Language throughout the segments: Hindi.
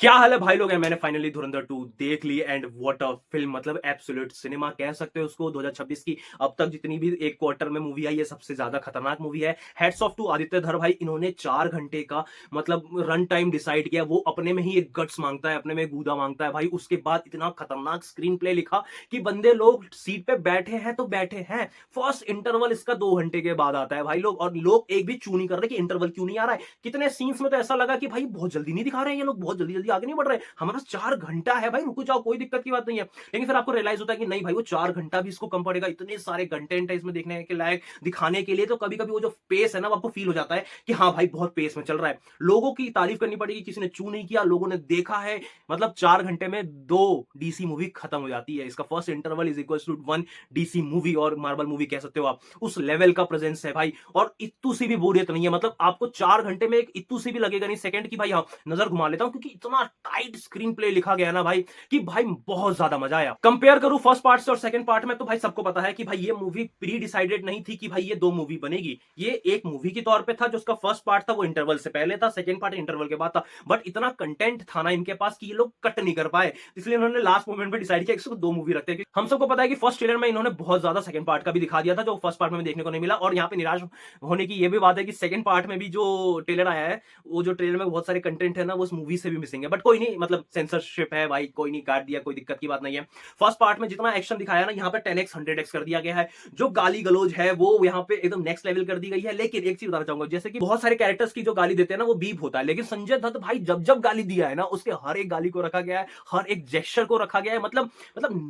क्या हाल है भाई लोग। मैंने फाइनली धुरंधर 2 देख ली एंड व्हाट अ फिल्म। मतलब एब्सोल्यूट सिनेमा कह सकते हो उसको। 2026 की अब तक जितनी भी एक क्वार्टर में मूवी आई है सबसे ज्यादा खतरनाक मूवी है। हेड्स ऑफ टू आदित्य धर भाई, इन्होंने 4 घंटे का मतलब रन टाइम डिसाइड किया। वो अपने में ही एक गट्स मांगता है, अपने में गूदा मांगता है भाई। उसके बाद इतना खतरनाक स्क्रीन प्ले लिखा कि बंदे लोग सीट पे बैठे हैं तो बैठे हैं। फर्स्ट इंटरवल इसका 2 घंटे के बाद आता है भाई लोग, और लोग एक भी चू नहीं कर रहे कि इंटरवल क्यों नहीं आ रहा है। कितने सीन्स में तो ऐसा लगा कि भाई बहुत जल्दी नहीं दिखा रहे हैं ये लोग, बहुत जल्दी जल्दी आगे नहीं बढ़ रहे। हमारे पास 4 घंटा है भाई, रुको जाओ, कोई दिक्कत की बात नहीं है। लेकिन फिर आपको रियलाइज होता है कि नहीं भाई, वो 4 घंटा भी इसको कम पड़ेगा। इतने सारे कंटेंट है इसमें देखने के लायक, दिखाने के लिए। तो कभी कभी वो जो पेस है ना, वो आपको फील हो जाता है कि हाँ भाई बहुत पेस में चल रहा है। लोगों की तारीफ करनी पड़ेगी, किसी ने चू नहीं किया, लोगों ने देखा है। मतलब 4 घंटे में 2 डीसी मूवी खत्म हो जाती है। इसका first interval is equal to 1 DC movie, और मार्वल मूवी कह सकते हो आप। उस लेवल का प्रेजेंस है भाई, और इतू सी भी बोरियत नहीं है। मतलब आपको 4 घंटे में एक इतू सी भी लगेगा नहीं सेकंड की भाई हाँ नजर घुमा लेता हूं, क्योंकि इतना टाइट स्क्रीन प्ले लिखा गया ना भाई कि भाई बहुत ज्यादा मजा आया। कंपेयर करूं फर्स्ट पार्ट से और सेकंड पार्ट में, तो भाई सबको पता है कि भाई ये मूवी प्री डिसाइडेड नहीं थी कि भाई ये 2 मूवी बनेगी। ये एक मूवी के तौर पे था। जो उसका फर्स्ट पार्ट था वो इंटरवल से पहले था, सेकंड पार्ट इंटरवल के बाद था। बट इतना कंटेंट था ना इनके पास कि ये लोग कट नहीं कर पाए, इसलिए इन्होंने लास्ट मोमेंट पे डिसाइड किया इसको 2 मूवी रखते हैं। हम सबको पता है कि फर्स्ट ट्रेलर में इन्होंने बहुत ज्यादा सेकंड पार्ट का भी दिखा दिया था, जो फर्स्ट पार्ट में देखने को नहीं मिला। और यहाँ पे निराश होने की ये भी बात है कि सेकंड पार्ट में भी जो ट्रेलर आया है, वो जो ट्रेलर में बहुत सारे कंटेंट है ना, वो उस मूवी से भी मिसिंग है। बट कोई नहीं, मतलब सेंसरशिप है भाई, कोई नहीं, काट दिया, कोई दिक्कत की बात नहीं है। फर्स्ट पार्ट में जितना एक्शन दिखाया ना, यहाँ पे 10x 100x कर दिया गया है। जो गाली गलौज है वो यहाँ पे एकदम नेक्स्ट लेवल कर दी गई है। लेकिन एक चीज बताना चाहूंगा, जैसे कि बहुत सारे कैरेक्टर्स की जो गाली देते हैं ना वो बीप होता है, लेकिन संजय दत्त भाई जब जब गाली दिया है ना, उसके हर एक गाली को रखा गया है, हर एक जेस्चर को रखा गया है। मतलब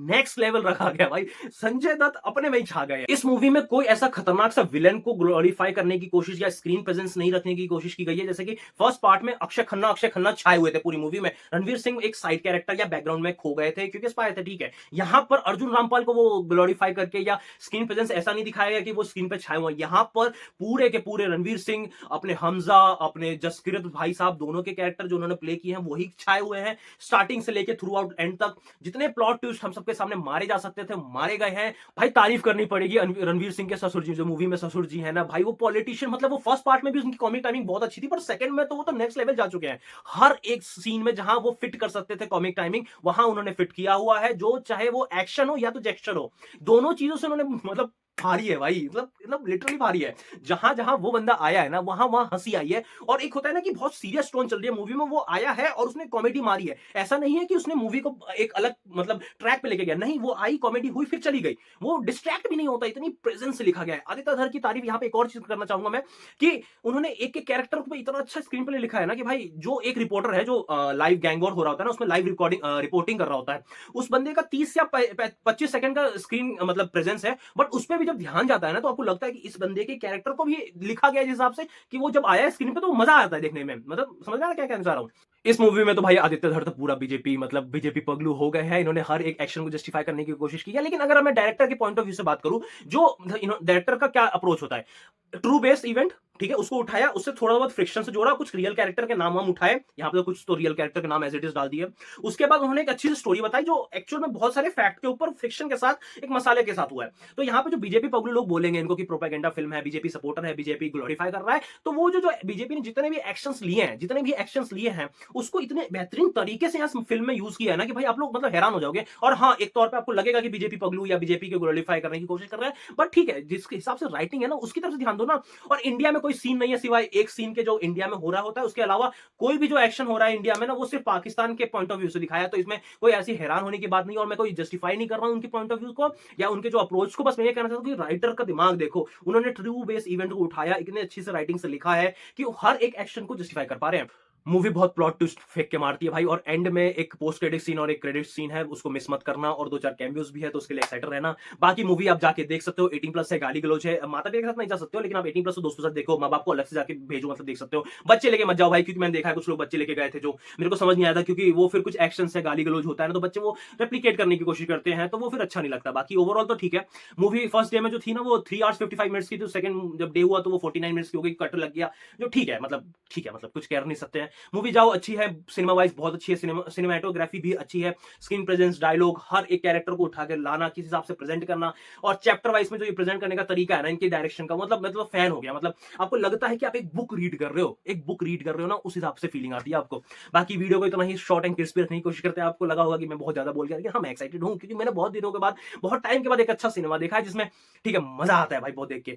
नेक्स्ट लेवल रखा गया भाई। संजय दत्त अपने में ही छा गए। इस मूवी में कोई ऐसा खतरनाक सा विलेन को ग्लोरीफाई करने की कोशिश या स्क्रीन प्रेजेंस नहीं रखने की कोशिश की गई है। जैसे कि फर्स्ट पार्ट में अक्षय खन्ना छाए हुए थे पूरी मूवी में। रणवीर सिंह एक साइड कैरेक्टर या बैकग्राउंड में खो गए थे क्योंकि स्पाई थे, ठीक है। यहां पर अर्जुन रामपाल को वो ग्लोरीफाई करके या स्क्रीन प्रेजेंस ऐसा नहीं दिखाया गया कि वो स्क्रीन पे छाए हुए। यहां पर पूरे के पूरे रणवीर सिंह, अपने हमजा, अपने जसकिरत भाई साहब, दोनों के कैरेक्टर जो उन्होंने प्ले किए हैं वही छाए हुए हैं। स्टार्टिंग से लेके थ्रू आउट एंड तक जितने प्लॉट ट्विस्ट हम सबके सामने मारे जा सकते थे मारे गए हैं। भाई तारीफ करनी पड़ेगी रणवीर सिंह के ससुर जी, जो मूवी में ससुर जी है ना भाई, वो पॉलिटिशियन। मतलब वो फर्स्ट पार्ट में भी उनकी कॉमिक टाइमिंग बहुत अच्छी थी, पर सेकंड में तो वो तो नेक्स्ट लेवल जा चुके हैं। हर एक सीन में जहां वो फिट कर सकते थे कॉमिक टाइमिंग, वहां उन्होंने फिट किया हुआ है। जो चाहे वो एक्शन हो या तो जेक्शन हो, दोनों चीजों से उन्होंने मतलब भारी है भाई। मतलब लिटरली भारी है। जहां जहां वो बंदा आया है ना, वहां वहां हंसी आई है। और एक होता है ना कि बहुत सीरियस टोन चल रही है मूवी में, वो आया है और उसने कॉमेडी मारी है। ऐसा नहीं है कि उसने मूवी को एक अलग मतलब ट्रैक पे लेके गया, नहीं, वो आई, कॉमेडी हुई, फिर चली गई। वो डिस्ट्रैक्ट भी नहीं होता, इतनी प्रेजेंस से लिखा गया है। आदित्य धर की तारीफ यहाँ पे एक और चीज करना चाहूंगा मैं, कि उन्होंने एक एक कैरेक्टर को इतना अच्छा स्क्रीन प्ले लिखा है ना, कि भाई जो एक रिपोर्टर है जो लाइव गैंग वॉर हो रहा होता है ना, उसमें लाइव रिपोर्टिंग कर रहा होता है, उस बंदे का 30 या 25 सेकंड का स्क्रीन मतलब प्रेजेंस है। बट उस पर भी जब ध्यान जाता है ना, तो आपको लगता है कि इस बंदे के कैरेक्टर को भी लिखा गया है इस हिसाब से कि वो जब आया है स्क्रीन पे तो मजा आता है देखने में। मतलब समझ में आ रहा है क्या कहना चाह रहा हूँ। इस मूवी में तो भाई आदित्य धर तो पूरा बीजेपी मतलब बीजेपी पगलू हो गए हैं। इन्होंने हर एक एक्शन को जस्टिफाई करने की कोशिश की है। लेकिन अगर मैं डायरेक्टर के पॉइंट ऑफ व्यू से बात करूं, जो डायरेक्टर का क्या अप्रोच होता है, ट्रू बेस्ड इवेंट, ठीक है, उसको उठाया, उससे थोड़ा बहुत फ्रिक्शन से जोड़ा, कुछ रियल कैरेक्टर के नाम हम उठाए, यहाँ पे तो कुछ तो रियल कैरेक्टर के नाम एज इट इज डाल दिए। उसके बाद उन्होंने एक अच्छी सी स्टोरी बताई जो एक्चुअल में बहुत सारे फैक्ट के ऊपर फ्रिक्शन के साथ एक मसाले के साथ हुआ है। तो यहाँ पे जो बीजेपी पगलू लोग बोलेंगे इनको कि प्रोपेगेंडा फिल्म है, बीजेपी सपोर्टर है, बीजेपी ग्लोरीफाई कर रहा है, तो वो जो बीजेपी ने जितने भी एक्शंस लिए हैं उसको इतने बेहतरीन तरीके से यहाँ फिल्म में यूज किया है ना, कि भाई आप लोग मतलब हैरान हो जाओगे। और हाँ, एक तौर पर आपको लगेगा कि बीजेपी पगलू या बीजेपी को ग्लोरीफाई करने की कोशिश कर रहे हैं, बट ठीक है, जिसके हिसाब से राइटिंग है ना उसकी तरफ से ध्यान दो ना। और इंडिया में कोई सीन नहीं है सिवाय एक सीन के जो इंडिया में हो रहा होता है, उसके अलावा कोई भी जो एक्शन हो रहा है इंडिया में ना, वो सिर्फ पाकिस्तान के पॉइंट ऑफ व्यू से दिखाया। तो इसमें कोई ऐसी हैरान होने की बात नहीं, और मैं कोई जस्टिफाई नहीं कर रहा हूं उनके पॉइंट ऑफ व्यू को या उनके जो अप्रोच को। बस मैं ये कहना चाहता हूं कि राइटर का दिमाग देखो, उन्होंने ट्रू बेस इवेंट को उठाया, इतने अच्छी से राइटिंग से लिखा है कि हर एक एक्शन को जस्टिफाई कर पा रहे हैं। मूवी बहुत प्लॉट ट्विस्ट फेंक के मारती है भाई, और एंड में एक पोस्ट क्रेडिट सीन और एक क्रेडिट सीन है, उसको मिस मत करना। और 2-4 कैमियोज भी है, तो उसके लिए एक्साइटेड रहना। बाकी मूवी आप जाके देख सकते हो, 18+ है, गाली गलौज है, माता पिता के साथ नहीं जा सकते हो, लेकिन आप 18+ दोस्तों के साथ देखो, माँ बाप को अलग से जाके भेजो, मतलब देख सकते हो। बच्चे लेके मत जाओ भाई, क्योंकि मैंने देखा है कुछ लोग बच्चे लेके गए थे, जो मेरे को समझ नहीं आया था, क्योंकि वो फिर कुछ एक्शन है, गाली गलौज होता है ना, तो बच्चे वो रेप्लीकेट करने की कोशिश करते हैं, तो वो फिर अच्छा नहीं लगता। बाकी ओवरऑल तो ठीक है। मूवी फर्स्ट डे में जो थी ना, वो 3 आवर्स 55 मिनट्स की थी, सेकंड जब डे हुआ तो वो 49 मिनट्स की हो गई, कट लग गया, जो ठीक है, मतलब ठीक है, मतलब कुछ कह नहीं सकते हैं। मूवी जाओ, अच्छी है, सिनेमा वाइज बहुत अच्छी है, सिनेमाटोग्राफी भी अच्छी है, स्क्रीन प्रेजेंस, डायलॉग, हर एक कैरेक्टर को उठा के लाना, किस हिसाब से प्रेजेंट करना, और चैप्टर वाइज में जो ये प्रेजेंट करने का तरीका है ना इनके डायरेक्शन का, मतलब मैं तो फैन हो गया। मतलब आपको लगता है कि आप एक बुक रीड कर रहे हो, एक बुक रीड कर रहे हो ना, उस हिसाब से फीलिंग आती है आपको। बाकी वीडियो को इतना ही शॉर्ट एंड क्रिस्पी रखने की कोशिश करते हैं। आपको लगा होगा कि मैं बहुत ज्यादा बोल गया, लेकिन हाँ मैं एक्साइटेड हूँ, क्योंकि मैंने बहुत दिनों के बाद, बहुत टाइम के बाद एक अच्छा सिनेमा देखा है जिसमें ठीक है मजा आता है भाई बहुत देख के।